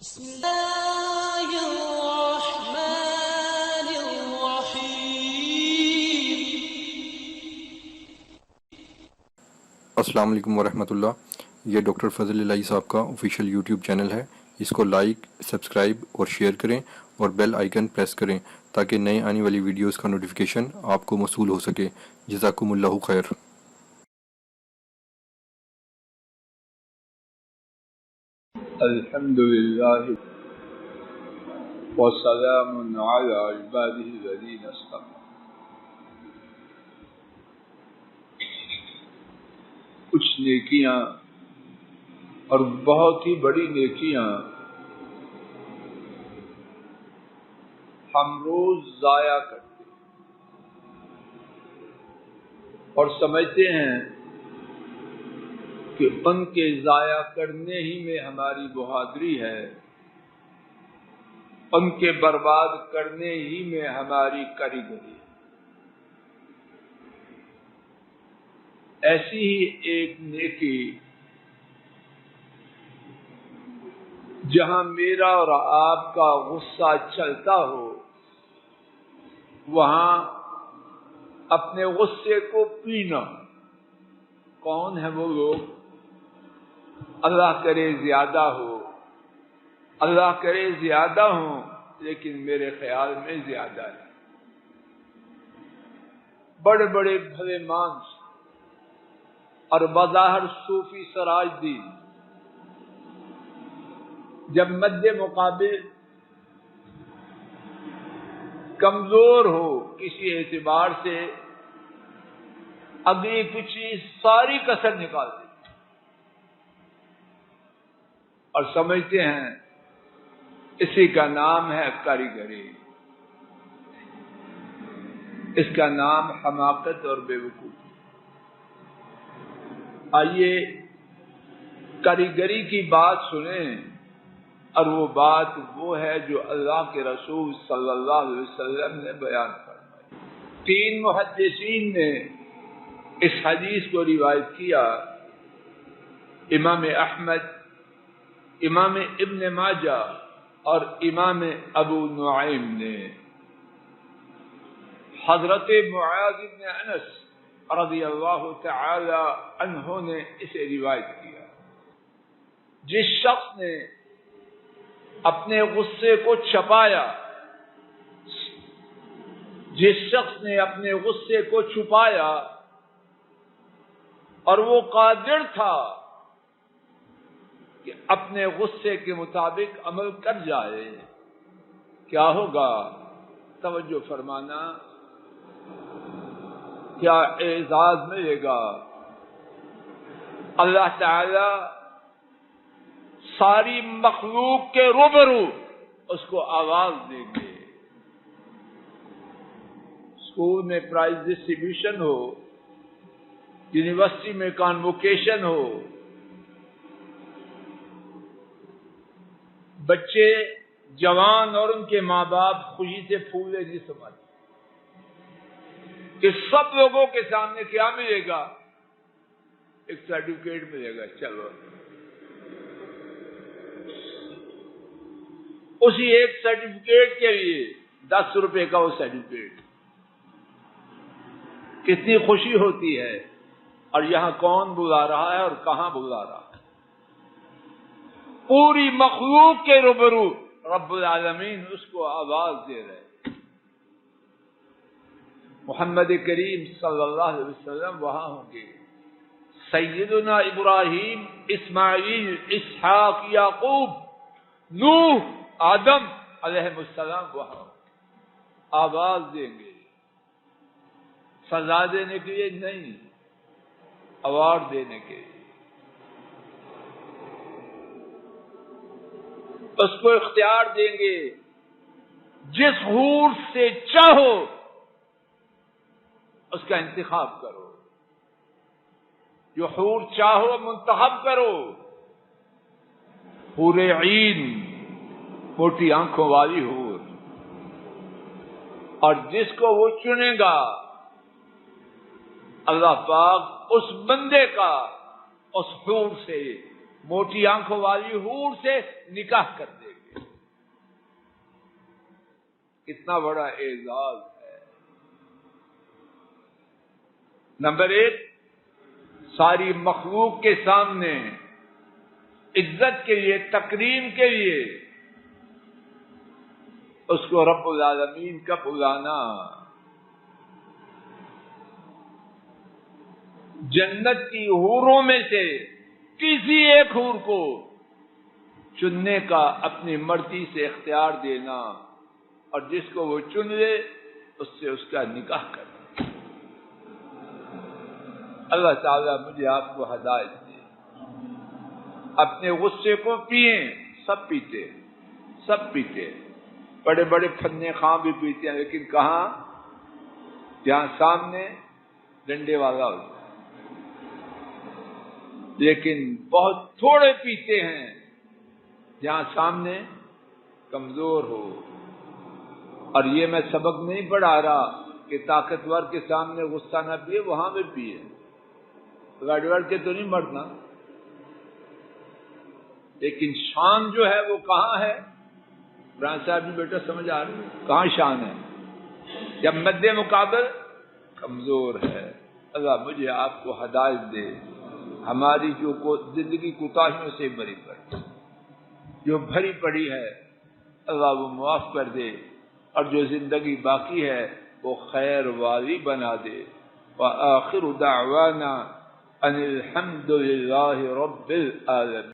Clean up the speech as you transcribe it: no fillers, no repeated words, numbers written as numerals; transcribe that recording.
بسم اللہ الرحمن الرحیم۔ السلام علیکم ورحمۃ اللہ۔ یہ ڈاکٹر فضل الہی صاحب کا آفیشیل یوٹیوب چینل ہے۔ اس کو لائک، سبسکرائب اور شیئر کریں اور بیل آئیکن پریس کریں تاکہ نئے آنے والی ویڈیوز کا نوٹیفیکیشن آپ کو موصول ہو سکے۔ جزاکم اللہ خیر۔ الحمد لله وسلام على عباده الذين اصطفى۔ کچھ نیکیاں اور بہت ہی بڑی نیکیاں ہم روز ضائع کرتے ہیں اور سمجھتے ہیں کہ ان کے ضائع کرنے ہی میں ہماری بہادری ہے، ان کے برباد کرنے ہی میں ہماری کاریگری ہے۔ ایسی ہی ایک نیکی جہاں میرا اور آپ کا غصہ چلتا ہو، وہاں اپنے غصے کو پینا۔ کون ہے وہ لوگ؟ اللہ کرے زیادہ ہو، اللہ کرے زیادہ ہوں، لیکن میرے خیال میں زیادہ ہے۔ بڑے بڑے بھلے مانس اور بظاہر صوفی سراج دین جب مد مقابل کمزور ہو کسی اعتبار سے، اگلی پچھلی ساری کسر نکالتے اور سمجھتے ہیں اسی کا نام ہے کاریگری، اس کا نام حماقت اور بے وقوفی۔ آئیے کاریگری کی بات سنیں، اور وہ بات وہ ہے جو اللہ کے رسول صلی اللہ علیہ وسلم نے بیان فرمائی۔ 3 محدثین نے اس حدیث کو روایت کیا، امام احمد، امام ابن ماجہ اور امام ابو نعیم نے۔ حضرت معاذ بن انس رضی اللہ تعالی عنہ نے اسے روایت کیا۔ جس شخص نے اپنے غصے کو چھپایا، جس شخص نے اپنے غصے کو چھپایا اور وہ قادر تھا کہ اپنے غصے کے مطابق عمل کر جائے، کیا ہوگا؟ توجہ فرمانا، کیا اعزاز ملے گا؟ اللہ تعالی ساری مخلوق کے روبرو اس کو آواز دیں گے۔ اسکول میں پرائز ڈسٹریبیوشن ہو، یونیورسٹی میں کانوکیشن ہو، بچے، جوان اور ان کے ماں باپ خوشی سے پھولے نہیں سماتے کہ سب لوگوں کے سامنے کیا ملے گا؟ ایک سرٹیفکیٹ ملے گا، چلو اسی ایک سرٹیفکیٹ کے لیے 10 روپے کا وہ سرٹیفکیٹ، کتنی خوشی ہوتی ہے۔ اور یہاں کون بلا رہا ہے اور کہاں بلا رہا ہے؟ پوری مخلوق کے روبرو رب العالمین اس کو آواز دے رہے۔ محمد کریم صلی اللہ علیہ وسلم وہاں ہوں گے، سیدنا ابراہیم، اسماعیل، اسحاق، یعقوب، نوح، آدم علیہ السلام وہاں آواز دیں گے، سزا دینے کے لیے نہیں، ایوارڈ دینے کے لیے۔ اس کو اختیار دیں گے، جس حور سے چاہو اس کا انتخاب کرو، جو حور چاہو منتخب کرو۔ حور عین، موٹی آنکھوں والی حور، اور جس کو وہ چنے گا اللہ پاک اس بندے کا اس حور سے، موٹی آنکھوں والی حور سے نکاح کر دے گا۔ کتنا بڑا اعزاز ہے۔ نمبر 1، ساری مخلوق کے سامنے عزت کے لیے، تکریم کے لیے اس کو رب العالمین کا بلانا، جنت کی حوروں میں سے کسی ایک حور کو چننے کا اپنی مرضی سے اختیار دینا، اور جس کو وہ چن لے اس سے اس کا نکاح کرنا۔ اللہ تعالیٰ مجھے آپ کو ہدایت دے۔ اپنے غصے کو پئیں، سب پیتے، سب پیتے، بڑے بڑے فنے خواں بھی پیتے ہیں، لیکن کہاں؟ جہاں سامنے ڈنڈے والا ہوتا ہے۔ لیکن بہت تھوڑے پیتے ہیں جہاں سامنے کمزور ہو۔ اور یہ میں سبق نہیں پڑھا رہا کہ طاقتور کے سامنے غصہ نہ پیے، وہاں بھی پیے، گڑ کے تو نہیں مرنا، لیکن شان جو ہے وہ کہاں ہے؟ قرآن صاحب بھی بیٹا سمجھ آ رہی ہے کہاں شان ہے؟ جب مد مقابل کمزور ہے۔ اللہ مجھے آپ کو ہدایت دے، ہماری جو زندگی کوتاہیوں سے بری پڑی، جو بھری پڑی ہے اللہ وہ معاف کر دے، اور جو زندگی باقی ہے وہ خیر والی بنا دے۔ وآخر دعوانا ان الحمد للہ رب العالمین۔